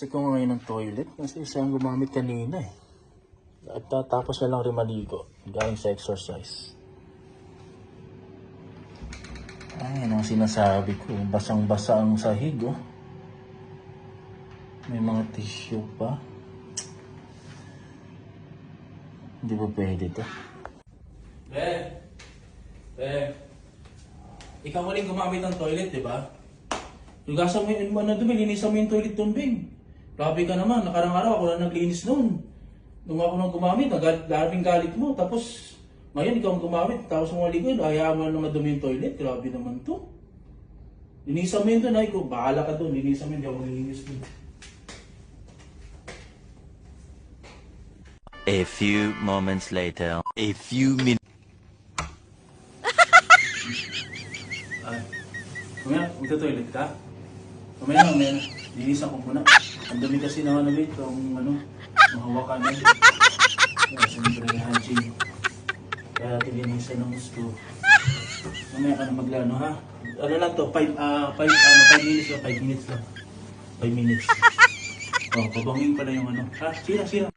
Check ko ngayon ng toilet kasi siya ang gumamit kanina eh. At tapos na lang rin maligo. Galing sa exercise. Ay, ano ang sinasabi ko? Basang-basa ang sahig oh. May mga tissue pa. Hindi ba pwede to? Ikaw mo rin gumamit ng toilet, di ba? Lugasan mo yung dumi, linisan mo yung toilet doon, Bing. Grabe ka naman, nakarang araw ako na naglinis noon. Nung ako nang gumamit, daming galit mo. Tapos, ngayon ikaw ang gumamit, tapos mo maligo, hayaan mo na madumi yung toilet. Grabe naman to. Linisan mo yun doon, ay ko, bahala ka doon. Linisan mo yun, di ako maglinis doon. A few moments later. A few minutes. Ay, mamaya, magta-toilet ka? Mamaya na. Linisan ko muna. Ang dami kasi na dito, ang mahawakan na. Kaya siyempre, hygiene. Kaya natin linisan ng gusto. Mamaya ka na maglano, ha? Ano lang to? 5 minutes lang. 5 minutes lang. 5 minutes. Oh, pabangin pa na yung Ha? Sira.